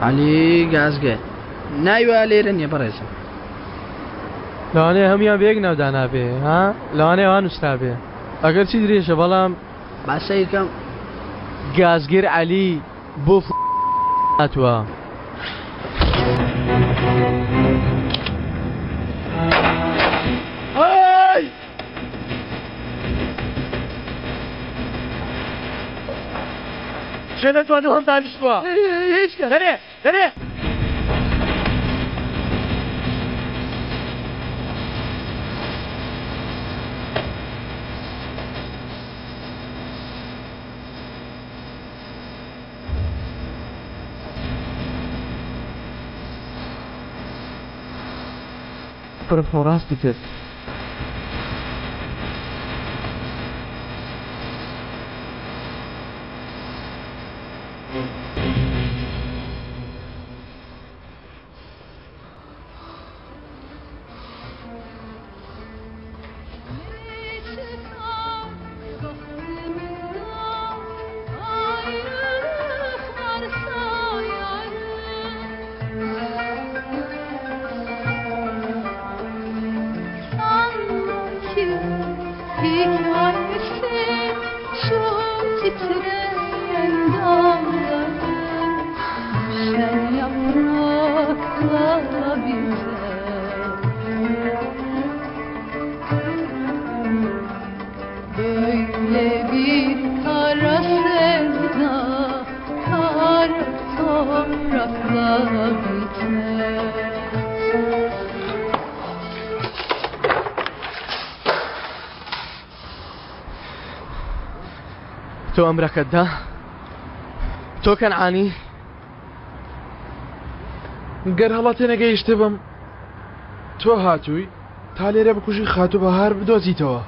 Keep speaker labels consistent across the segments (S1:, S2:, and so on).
S1: علی گازگە نایوە لێرە نییە بەڕێزم
S2: لەوانەیە هەمویان بەیەک ناودانا بێ ها لەوانەیە ئەوان وستا بێ ئەگەر چی درێژە بەڵام
S1: باسە یەکەم
S2: گازگیر علی بۆ هاتووە
S3: شنو توانو هم دانشتوا هیچ کس دره
S2: فرق راستی کرد تۆ ئەمرەکەتدا تۆ کەنعانی
S4: گەر هەڵاتێ نەگەیشتە بم تۆ هاتووی تا لێرە بکوژی خاتوو بەهار بدۆزیتەوە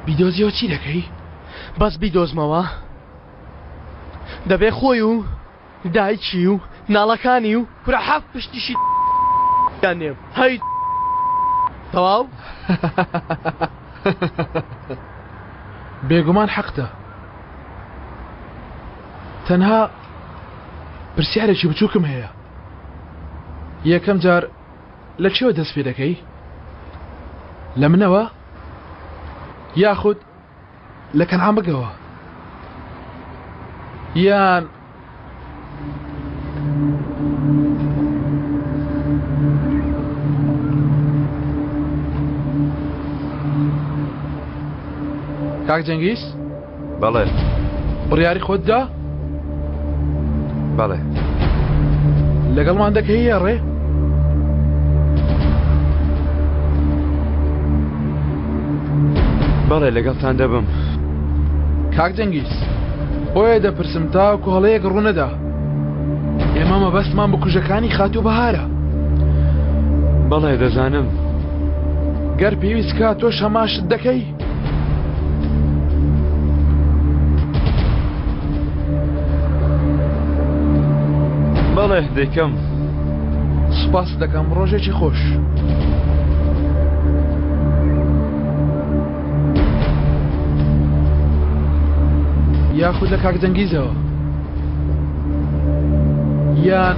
S4: بیدۆزیەوە چی دەکەی؟
S2: بەس بیدۆزمەوە دەبێ خۆی و دایکی و ناڵەکانی و کورە حەف پشتیشی نێم هەی تەواو
S4: بێگومان حەقتە تەنها پرسیارێکی بچووکم هەیە یەکەم جار لە چێوە دەست پێ دەکەی؟ لە منەوە یاخود لە کەنعان بگەوە یان کاک جەنگیز
S5: بەڵێ
S4: بڕیاری خۆتدا
S5: بەڵێ
S4: لەگەڵمان دەکەی یا ڕێ
S5: بەڵێ لەگەڵتان دەبم
S4: کاک جەنگیز بۆیە دەپرسم تاوەکو هەڵەیەک ڕوونەدا ئێمە مەبەستمان بە کوژەکانی خاتوو بەهارە
S5: بەڵێ دەزانم
S4: گەر پێویست کات تۆ شەماشت دەکەی
S5: بەڵێ دەیکەم
S4: سوپاس دەکەم ڕۆژێکی خۆش یاخود لە کاک جەنگیزەوە یان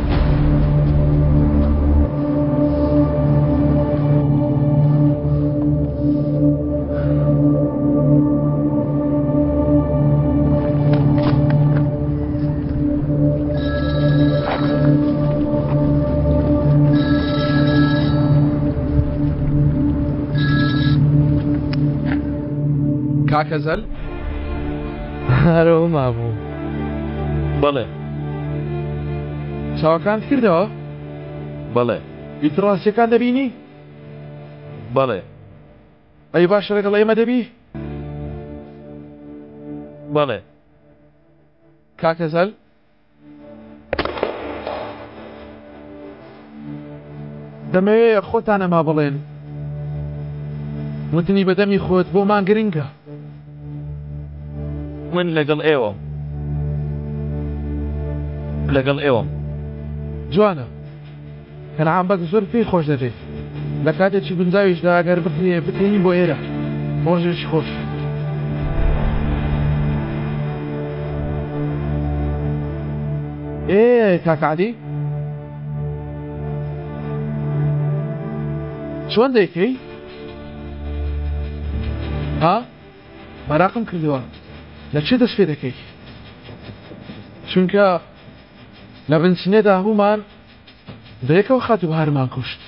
S4: کاکەزەل
S2: هەرەوە مابوو
S5: بەڵێ
S4: چاوەکانت کردەوە؟
S5: بەڵێ
S4: ئیتڕاستیەکان دەبینی؟
S5: بەڵێ
S4: ئەی باشە لەگەڵ ئێمە دەبی؟
S5: بەڵێ
S4: کاکەزەل دەمەوێت خۆتانەما بڵێن وتنی بەدەمی خۆت بۆمان گرنگە
S5: من لەگەڵ ئێوەم لەگەڵ ئێوەم
S4: جوانە کەنعان بەک زۆر پێی خۆش دەبێت لە کاتێکی گونجاویشدا ئەگەر بکرێ بتێنی بۆ ئێرە ڕۆژێکی خۆش ايه كاك عادي شلون ديكي؟ ها؟ مراقم كردووە لە چێ دەست پێ دەکەی؟ چونکە لە بنچینێدا هەموومان بەیەکەوە خات و بەهارمان کوشت.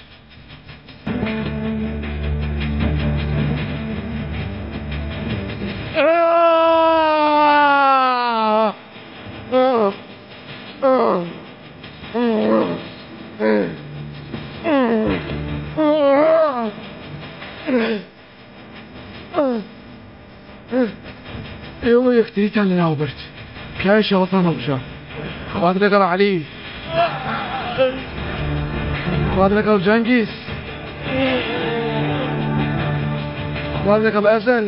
S4: ئێوە یەکتریتان لەناو برد پیاوی شەڵەتان هەڵبژە خوات لەگەڵ عەلی خوات لەگەڵ جەنگیز خوات لەگەڵ ئەزەل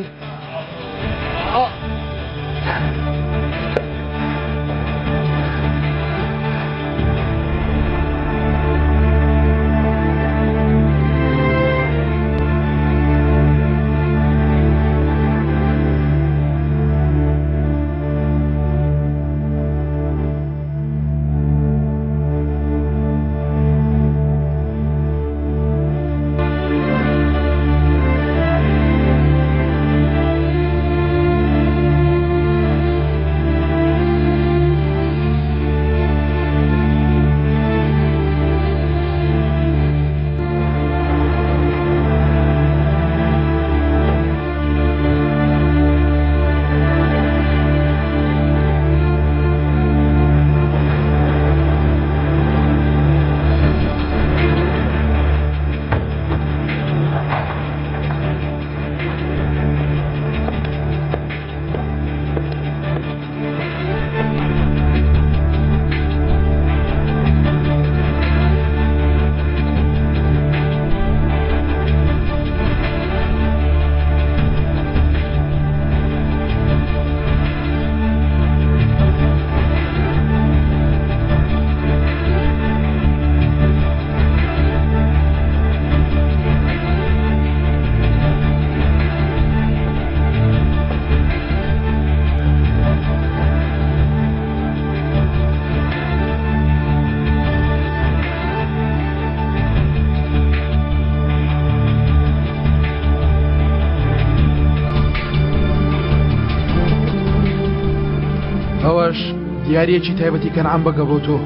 S4: ئەوەش دیارەیەکی تایبەتی کەنعەم بەگە بۆ تۆ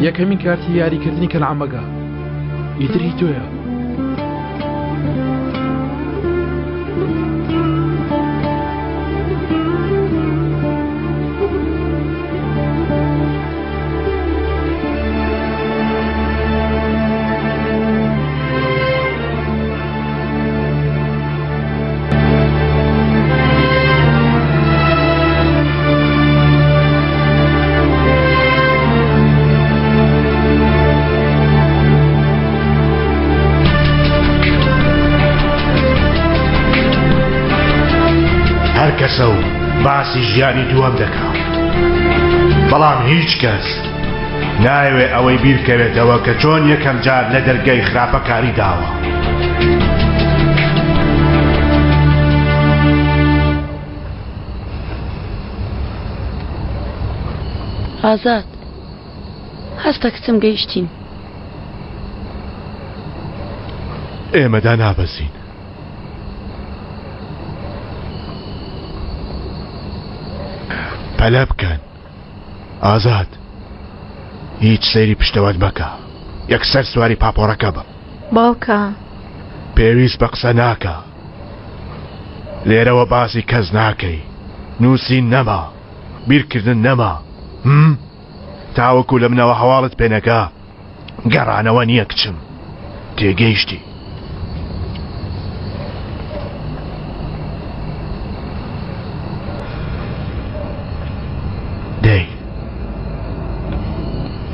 S4: یەکەمین کارتی یاریکردنی کەنعەم بەگە ئیتر هی تۆیە
S6: کەسە و باسی ژیانی دووەم دەکات بەڵام هیچ کەس نایوێ ئەوەی بیرکەوێتەوە کە چۆن یەکەم جار لە دەرگای خراپەکاری داوە
S7: ئازاد هەستە کچم گەیشتین
S6: ئێمەدا نابەزین پەلە بکەن ئازاد هیچ سەیری پشتەوەت بکە یەکسەر سواری پاپۆرەکە بە
S7: باوکە
S6: پێویست بە قسە ناکە لێرەوە باسی کەس ناکەی نووسین نەما بیرکردن نەما تاوەکو لە منەوە هەواڵت پێنەکە گەڕانەوە نییە کچم تێگەیشتی دەی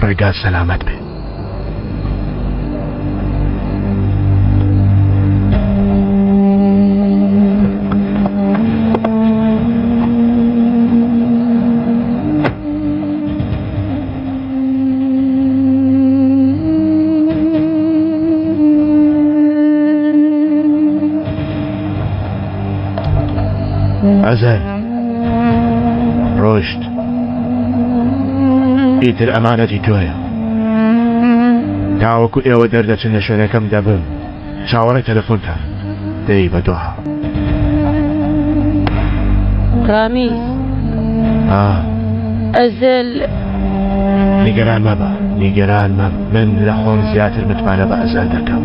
S6: ڕێگات سەلامەت بێ ئەزەل ڕۆشت ئیتر ئەمانەتی تۆیە تاوەکو ئێوە دەردەچن لە شوێنەکەم دەبم چاوەڕێ تەلەفۆنتە دەی بەدۆها
S7: ڕامیز ئەزل
S6: نیگەران مەبە من لە خۆم زیاتر متمانە بە ئەزەل دەکەم